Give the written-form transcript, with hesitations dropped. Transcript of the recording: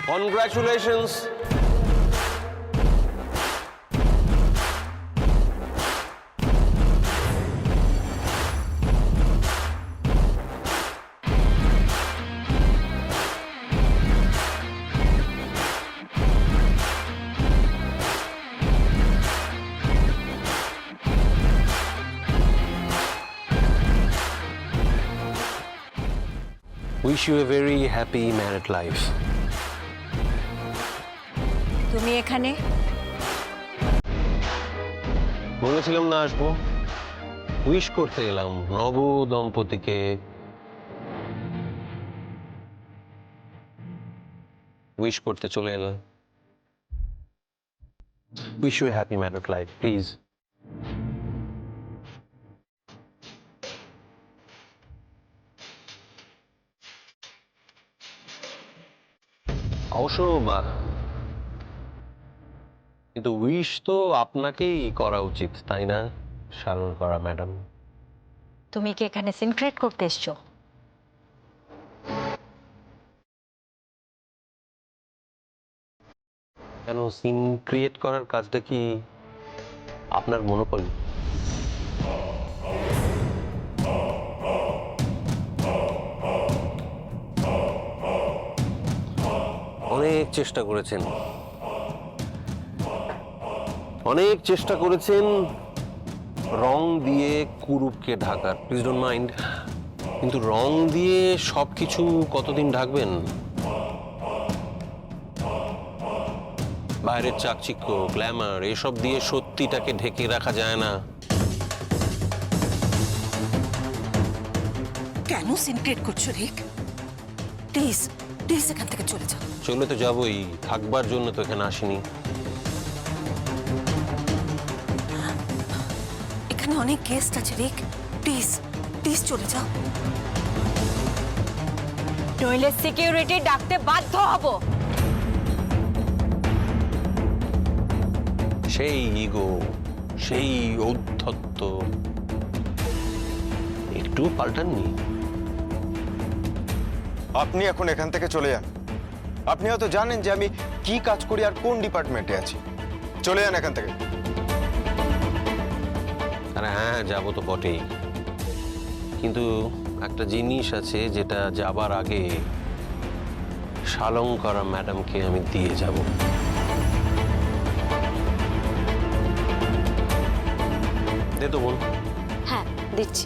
Congratulations. Wish you a very happy married life. তুমি এখানে? বলেছিলাম না আসবো, উইশ করতে এলাম নব দম্পতিকে। উইশ করতে চলে এলাম। Wish you happy married life please. অবশ্য কিন্তু উইশ তো আপনাকেই করা উচিত, তাই না শারুল করা ম্যাডাম? তুমি কি এখানে সিন ক্রিয়েট করতে এসছো? কেন, সিন ক্রিয়েট করার কাজটা কি আপনার মনোপলি? অনেক চেষ্টা করেছেন, অনেক চেষ্টা করেছেন রং দিয়ে কুরুপকে ঢাকার, প্লিজ ডোন্ট মাইন্ড, কিন্তু রং দিয়ে সবকিছু কতদিন ঢাকবেন? বাইরের চাকচিক্য, গ্ল্যামার এসব দিয়ে সত্যিটাকে ঢেকে রাখা যায় না। কেন সিন ক্রিয়েট করছো রিক? প্লিজ প্লিজ এখান থেকে চলে যাও। চলে তো যাবই, থাকবার জন্য তো এখানে আসিনি। এখানে অনেক গেস্ট আছে রিক, প্লিজ প্লিজ চলে যাও। নইলে সিকিউরিটি ডাকতে বাধ্য হব। সেই ইগো, সেই ঔদ্ধত্য একটু পাল্টাননি। আপনি এখন এখান থেকে চলে যান। আপনি হয়তো জানেন যে আমি কি কাজ করি আর কোন ডিপার্টমেন্টে আছি। চলে যান এখান থেকে। আরে হ্যাঁ, যাবো তো বটেই, কিন্তু একটা জিনিস আছে যেটা যাবার আগে শালঙ্করা ম্যাডামকে আমি দিয়ে যাব। দে তো বোন। হ্যাঁ দিচ্ছি।